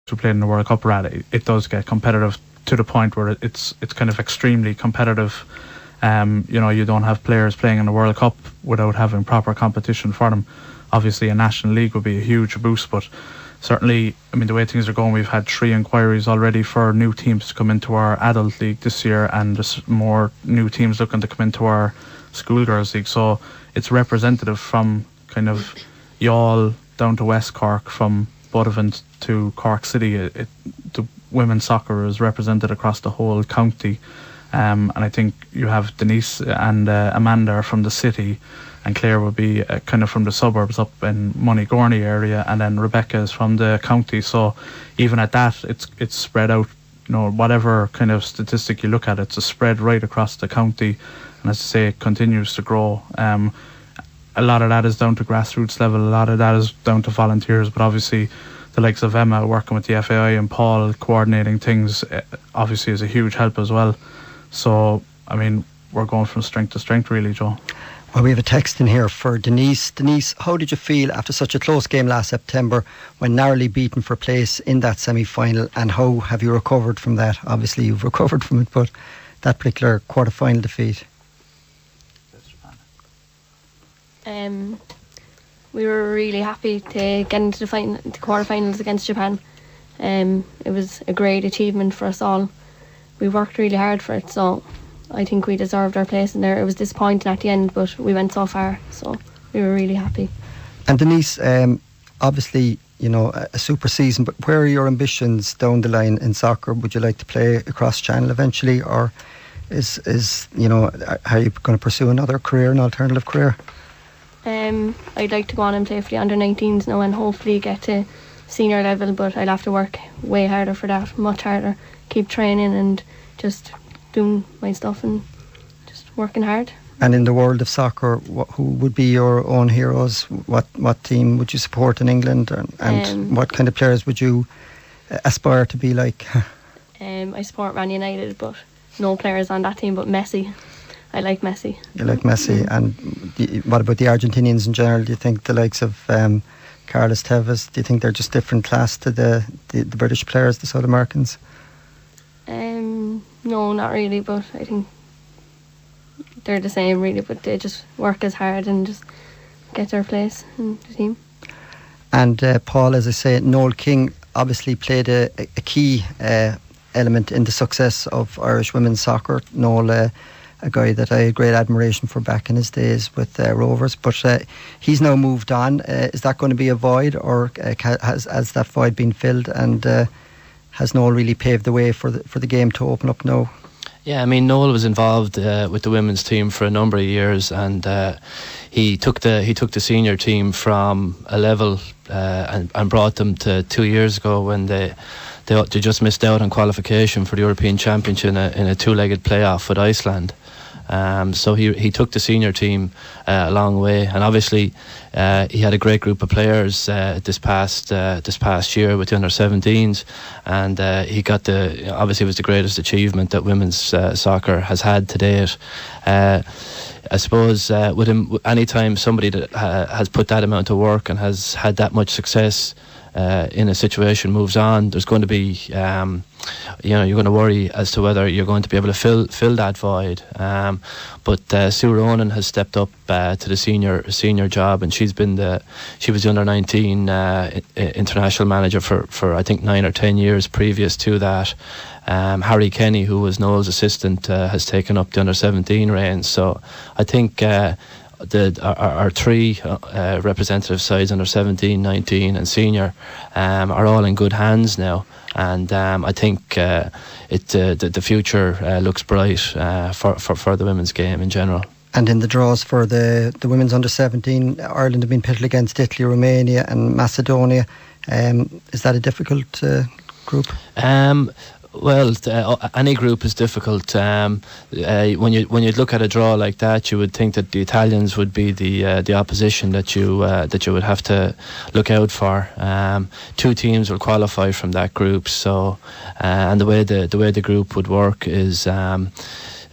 who played in the World Cup are at, it does get competitive to the point where it's kind of extremely competitive. You don't have players playing in the World Cup without having proper competition for them. Obviously, a national league would be a huge boost, but certainly, I mean, the way things are going, we've had 3 inquiries already for new teams to come into our adult league this year, and there's more new teams looking to come into our schoolgirls league. So it's representative from kind of Youghal down to West Cork, from Buttevant to Cork City. The women's soccer is represented across the whole county, and I think you have Denise and Amanda are from the city, and Claire will be kind of from the suburbs up in Moneygorney area, and then Rebecca is from the county. So even at that, it's spread out. Whatever kind of statistic you look at, it's a spread right across the county, and as I say, it continues to grow. A lot of that is down to grassroots level, a lot of that is down to volunteers, but obviously the likes of Emma working with the FAI and Paul coordinating things obviously is a huge help as well. So, I mean, we're going from strength to strength really, Joe. Well, we have a text in here for Denise. Denise, how did you feel after such a close game last September when narrowly beaten for place in that semi-final, and how have you recovered from that? Obviously you've recovered from it, but that particular quarter-final defeat. We were really happy to get into the quarterfinals against Japan. It was a great achievement for us all. We worked really hard for it, so I think we deserved our place in there. It was disappointing at the end, but we went so far, so we were really happy. And Denise, obviously, a super season, but where are your ambitions down the line in soccer? Would you like to play across channel eventually, or are you going to pursue another career, an alternative career? I'd like to go on and play for the under-19s now and hopefully get to senior level, but I'll have to work way harder for that, much harder. Keep training and just doing my stuff and just working hard. And in the world of soccer, who would be your own heroes? What team would you support in England, and what kind of players would you aspire to be like? I support Man United, but no players on that team but Messi. I like Messi. You like Messi. And what about the Argentinians in general? Do you think the likes of Carlos Tevez, do you think they're just different class to the British players, the South Americans? No, not really, but I think they're the same really, but they just work as hard and just get their place in the team. And Paul, as I say, Noel King obviously played a key element in the success of Irish women's soccer. Noel, a guy that I had great admiration for back in his days with Rovers, but he's now moved on. Is that going to be a void, or has that void been filled, and has Noel really paved the way for the game to open up now? Yeah, I mean, Noel was involved with the women's team for a number of years, and he took the senior team from a level and brought them to 2 years ago when they just missed out on qualification for the European Championship in a two-legged playoff with Iceland. So he took the senior team a long way, and obviously he had a great group of players this past year with the under-17s, and he got obviously it was the greatest achievement that women's soccer has had to date. I suppose with him, anytime somebody that has put that amount of work and has had that much success in a situation moves on, there's going to be you're going to worry as to whether you're going to be able to fill that void. But Sue Ronan has stepped up to the senior job, and she was the under-19 international manager for I think 9 or 10 years previous to that. Harry Kenny, who was Noel's assistant, has taken up the under-17 reins. So I think our 3 representative sides, under 17, 19 and senior, are all in good hands now, and I think the future looks bright for the women's game in general. And in the draws for the women's under 17, Ireland have been pitted against Italy, Romania and Macedonia. Is that a difficult group? Well, any group is difficult. When you look at a draw like that, you would think that the Italians would be the opposition that you would have to look out for. 2 teams will qualify from that group. So, and the way the group would work is,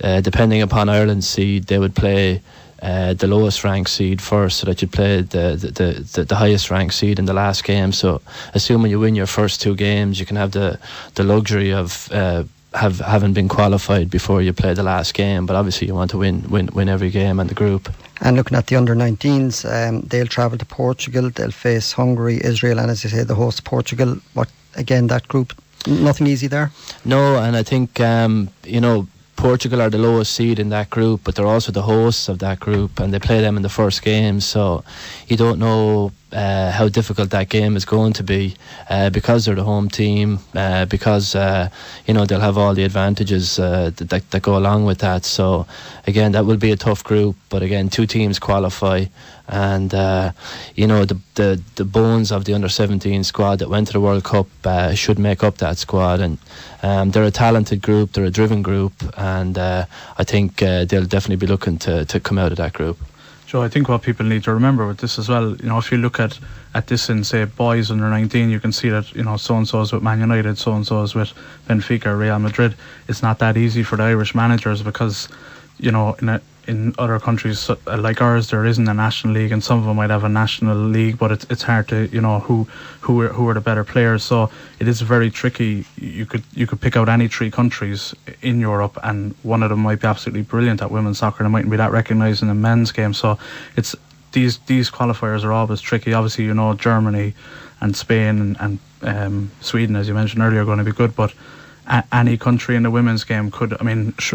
depending upon Ireland's seed, they would play the lowest ranked seed first, so that you play the highest ranked seed in the last game. So assuming you win your first 2 games, you can have the luxury of having been qualified before you play the last game. But obviously you want to win every game in the group. And looking at the under-19s, they'll travel to Portugal, they'll face Hungary, Israel, and as you say, the host Portugal. What, again, that group, nothing easy there? No, and I think Portugal are the lowest seed in that group, but they're also the hosts of that group, and they play them in the first game, so you don't know how difficult that game is going to be, because they're the home team, because they'll have all the advantages that go along with that. So again, that will be a tough group, but again, 2 teams qualify, and the bones of the under-17 squad that went to the World Cup should make up that squad, and they're a talented group, they're a driven group, and I think they'll definitely be looking to come out of that group. Joe, I think what people need to remember with this as well, if you look at this in, say, boys under 19, you can see that, so-and-so's with Man United, so-and-so's with Benfica or Real Madrid. It's not that easy for the Irish managers because, in other countries like ours, there isn't a national league, and some of them might have a national league, but it's hard to, who are the better players. So it is very tricky. You could pick out any 3 countries in Europe, and one of them might be absolutely brilliant at women's soccer, and it mightn't be that recognised in the men's game. So it's these qualifiers are always tricky. Obviously, Germany and Spain and Sweden, as you mentioned earlier, are going to be good, but any country in the women's game could.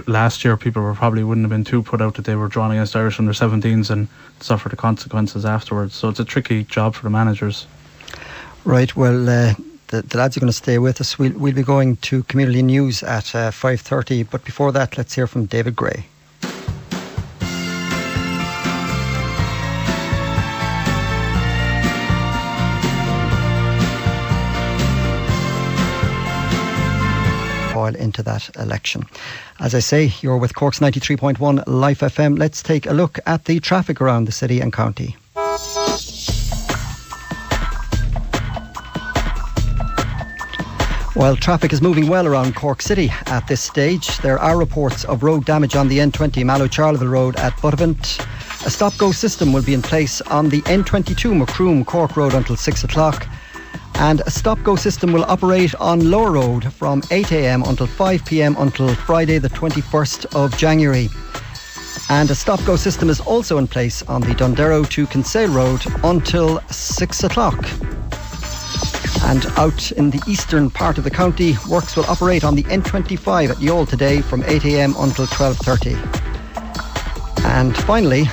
Last year people wouldn't have been too put out that they were drawn against Irish under-17s and suffer the consequences afterwards. So it's a tricky job for the managers. Right, well, the lads are going to stay with us. We'll be going to community news at 5:30, but before that, let's hear from David Gray. Into that election. As I say, you're with Cork's 93.1 Life FM. Let's take a look at the traffic around the city and county. While traffic is moving well around Cork City at this stage, there are reports of road damage on the N20 Mallow-Charleville Road at Buttevant. A stop-go system will be in place on the N22 Macroom Cork Road until 6 o'clock. And a stop-go system will operate on Lower Road from 8 a.m. until 5 p.m. until Friday the 21st of January. And a stop-go system is also in place on the Dundero to Kinsale Road until 6 o'clock. And out in the eastern part of the county, works will operate on the N25 at Youghal today from 8 a.m. until 12:30. And finally,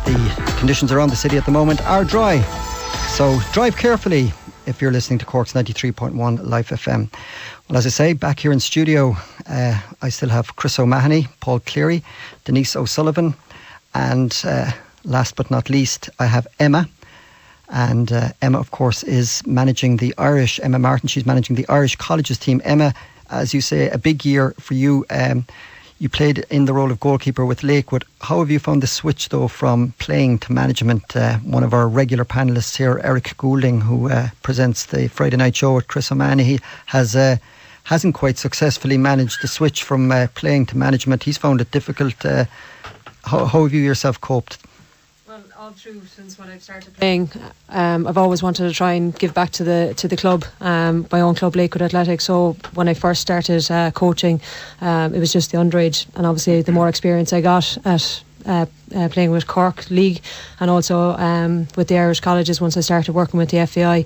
the conditions around the city at the moment are dry. So drive carefully if you're listening to Cork's 93.1 Life FM. Well, as I say, back here in studio, I still have Chris O'Mahony, Paul Cleary, Denise O'Sullivan, and last but not least, I have Emma. And Emma, of course, is managing the Irish, Emma Martin, she's managing the Irish colleges team. Emma, as you say, a big year for you. You played in the role of goalkeeper with Lakewood. How have you found the switch, though, from playing to management? One of our regular panellists here, Eric Goulding, who presents the Friday night show with Chris O'Mahony, he hasn't quite successfully managed the switch from playing to management. He's found it difficult. How have you yourself coped? Well, all through since when I've started playing, I've always wanted to try and give back to the club, my own club, Lakewood Athletics. So when I first started coaching, it was just the underage, and obviously the more experience I got at playing with Cork League and also with the Irish colleges once I started working with the FAI,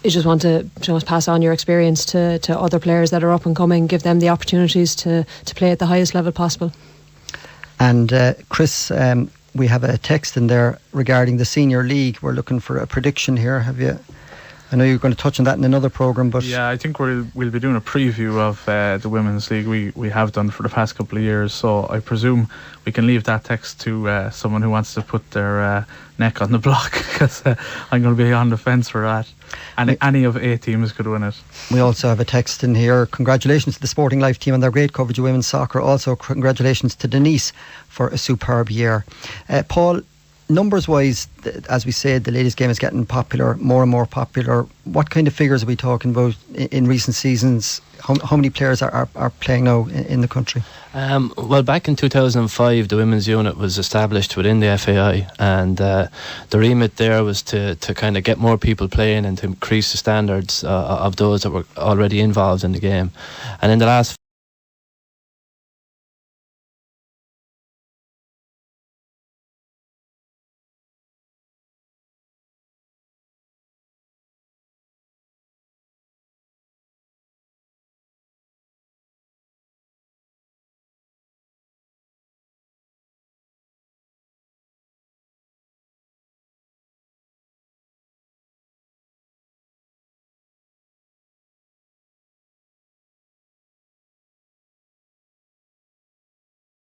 you just want to pass on your experience to other players that are up and coming, give them the opportunities to play at the highest level possible. And Chris, we have a text in there regarding the Senior League. We're looking for a prediction here. Have you? I know you're going to touch on that in another programme, but yeah, I think we'll be doing a preview of the Women's League. We have done for the past couple of years, so I presume we can leave that text to someone who wants to put their neck on the block, because I'm going to be on the fence for that. And any of 8 teams could win it. We also have a text in here. Congratulations to the Sporting Life team on their great coverage of women's soccer. Also, congratulations to Denise for a superb year. Paul, numbers wise, as we said, the ladies game is getting popular, more and more popular. What kind of figures are we talking about in recent seasons? How many players are playing now in the country? Well, back in 2005 the women's unit was established within the FAI, and the remit there was to kind of get more people playing and to increase the standards of those that were already involved in the game. And in the last